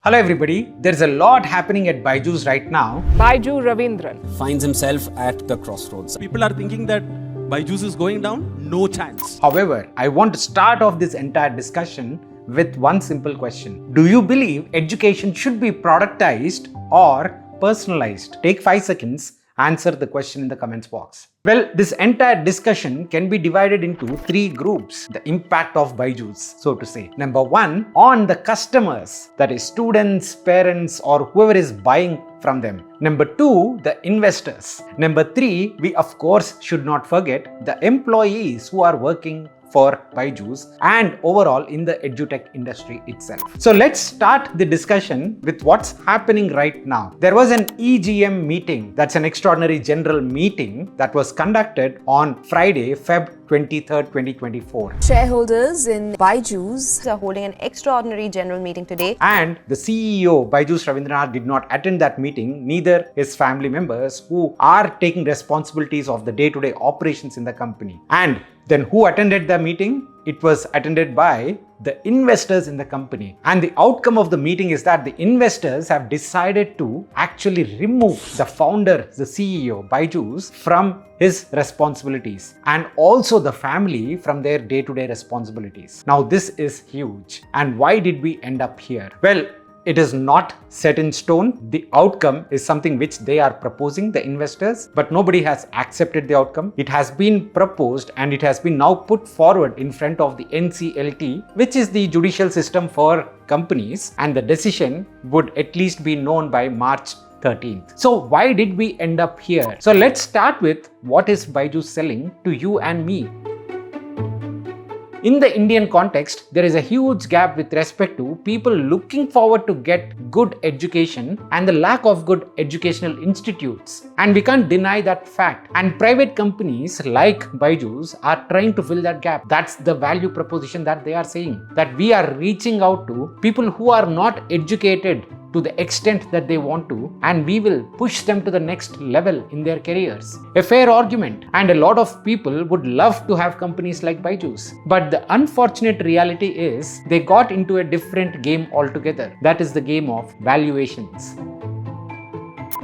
Hello everybody, there's a lot happening at Byjus right now. Byju Raveendran finds himself at the crossroads. People are thinking that Byjus is going down, no chance. However, I want to start off this entire discussion with one simple question. Do you believe education should be productized or personalized? Take 5 seconds, answer the question in the comments box. Well, this entire discussion can be divided into 3 groups. The impact of Byjus, so to say. Number 1, on the customers, that is students, parents, or whoever is buying from them. Number 2, the investors. Number 3, we of course should not forget the employees who are working for Byjus and overall in the edutech industry itself. So let's start the discussion with what's happening right now. There was an EGM meeting, that's an extraordinary general meeting that was conducted on Friday, Feb 23rd, 2024. Shareholders in Byjus are holding an extraordinary general meeting today. And the CEO, Byjus Ravindran, did not attend that meeting, neither his family members who are taking responsibilities of the day-to-day operations in the company. And then who attended the meeting? It was attended by the investors in the company. And the outcome of the meeting is that the investors have decided to actually remove the founder, the CEO, Byjus, from his responsibilities and also the family from their day-to-day responsibilities. Now this is huge. And why did we end up here? Well, it is not set in stone. The outcome is something which they are proposing, the investors, but nobody has accepted the outcome. It has been proposed and it has been now put forward in front of the NCLT, which is the judicial system for companies, and the decision would at least be known by March 13th. So why did we end up here? So let's start with what is Byjus selling to you and me. In the Indian context, there is a huge gap with respect to people looking forward to get good education and the lack of good educational institutes. And we can't deny that fact. And private companies like Byjus are trying to fill that gap. That's the value proposition that they are saying. That we are reaching out to people who are not educated to the extent that they want to, and we will push them to the next level in their careers. A fair argument, and a lot of people would love to have companies like Byjus. But the unfortunate reality is they got into a different game altogether. That is the game of valuations.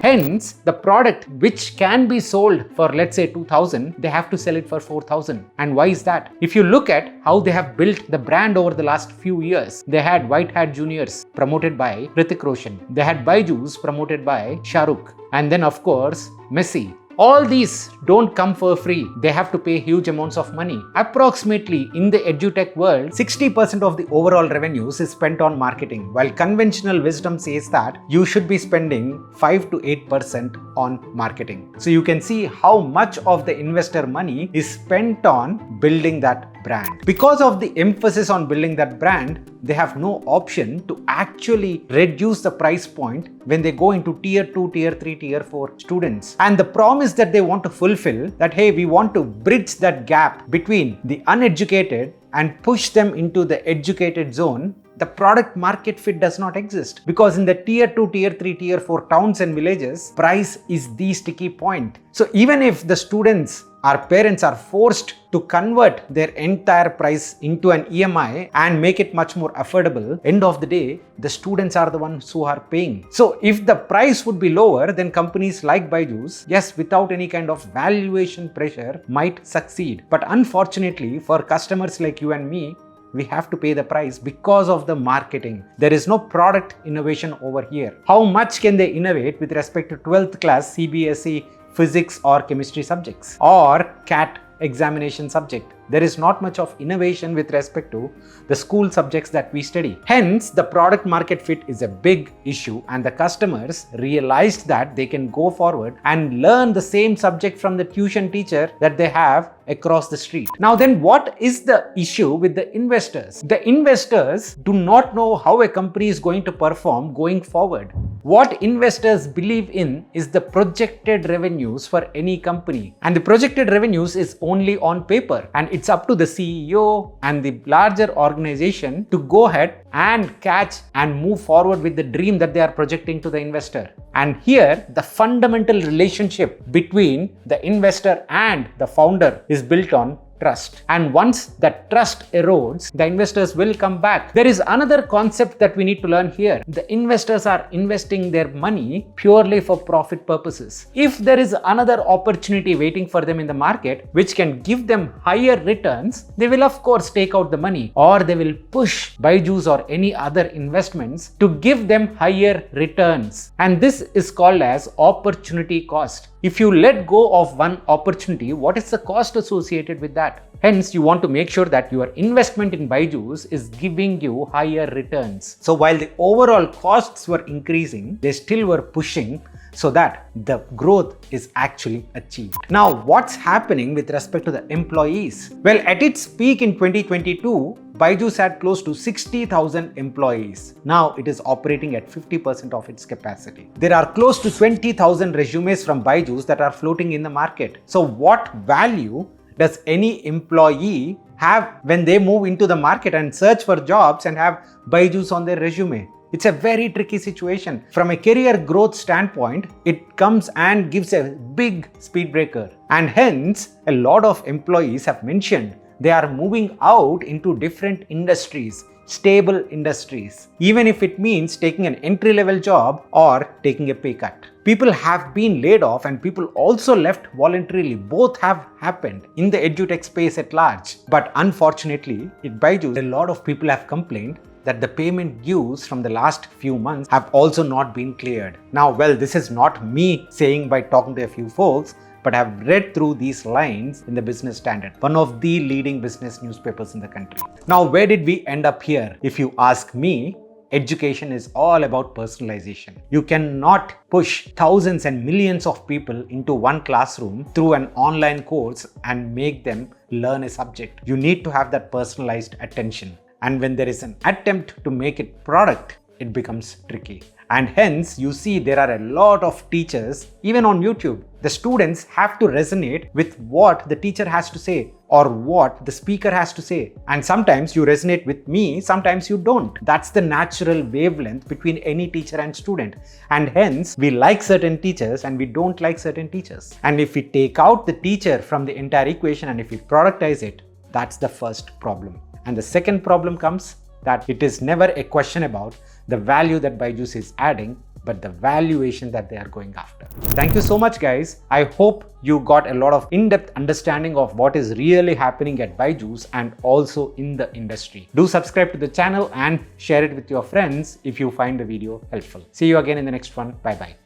Hence, the product which can be sold for, let's say, 2,000, they have to sell it for 4,000. And why is that? If you look at how they have built the brand over the last few years, they had White Hat Juniors promoted by Hrithik Roshan. They had Byjus promoted by Shah Rukh. And then, of course, Messi. All these don't come for free. They have to pay huge amounts of money. Approximately in the edutech world, 60% of the overall revenues is spent on marketing, while conventional wisdom says that you should be spending 5 to 8% on marketing. So you can see how much of the investor money is spent on building that brand. Because of the emphasis on building that brand, they have no option to actually reduce the price point when they go into tier 2, tier 3, tier 4 students. And the promise that they want to fulfill, that hey, we want to bridge that gap between the uneducated and push them into the educated zone, the product market fit does not exist. Because in the tier 2, tier 3, tier 4 towns and villages, price is the sticky point. So even if the students, our parents are forced to convert their entire price into an EMI and make it much more affordable, end of the day, the students are the ones who are paying. So if the price would be lower, then companies like Byjus, yes, without any kind of valuation pressure, might succeed. But unfortunately, for customers like you and me, we have to pay the price because of the marketing. There is no product innovation over here. How much can they innovate with respect to 12th class CBSE physics or chemistry subjects or CAT examination subject? There is not much of innovation with respect to the school subjects that we study. Hence, the product market fit is a big issue, and the customers realized that they can go forward and learn the same subject from the tuition teacher that they have across the street. Now then, what is the issue with the investors? The investors do not know how a company is going to perform going forward. What investors believe in is the projected revenues for any company. And the projected revenues is only on paper, and it's up to the CEO and the larger organization to go ahead and catch and move forward with the dream that they are projecting to the investor. And here, the fundamental relationship between the investor and the founder is built on trust. And once that trust erodes, the investors will come back. There is another concept that we need to learn here. The investors are investing their money purely for profit purposes. If there is another opportunity waiting for them in the market, which can give them higher returns, they will of course take out the money, or they will push Byjus or any other investments to give them higher returns. And this is called as opportunity cost. If you let go of one opportunity, what is the cost associated with that? Hence, you want to make sure that your investment in Byjus is giving you higher returns. So while the overall costs were increasing, they still were pushing so that the growth is actually achieved. Now, what's happening with respect to the employees? Well, at its peak in 2022, Byjus had close to 60,000 employees. Now it is operating at 50% of its capacity. There are close to 20,000 resumes from Byjus that are floating in the market. So what value does any employee have when they move into the market and search for jobs and have Byjus on their resume? It's a very tricky situation. From a career growth standpoint, it comes and gives a big speed breaker. And hence, a lot of employees have mentioned they are moving out into different industries, stable industries, even if it means taking an entry-level job or taking a pay cut. People have been laid off and people also left voluntarily. Both have happened in the edutech space at large. But unfortunately, at Byjus, a lot of people have complained that the payment dues from the last few months have also not been cleared. Now, well, this is not me saying by talking to a few folks, but I've read through these lines in the Business Standard, one of the leading business newspapers in the country. Now, where did we end up here? If you ask me, education is all about personalization. You cannot push thousands and millions of people into one classroom through an online course and make them learn a subject. You need to have that personalized attention. And when there is an attempt to make it product, it becomes tricky. And hence, you see there are a lot of teachers, even on YouTube. The students have to resonate with what the teacher has to say or what the speaker has to say. And sometimes you resonate with me, sometimes you don't. That's the natural wavelength between any teacher and student. And hence, we like certain teachers and we don't like certain teachers. And if we take out the teacher from the entire equation and if we productize it, that's the first problem. And the second problem comes that it is never a question about the value that Byjus is adding, but the valuation that they are going after. Thank you so much, guys. I hope you got a lot of in-depth understanding of what is really happening at Byjus and also in the industry. Do subscribe to the channel and share it with your friends if you find the video helpful. See you again in the next one. Bye-bye.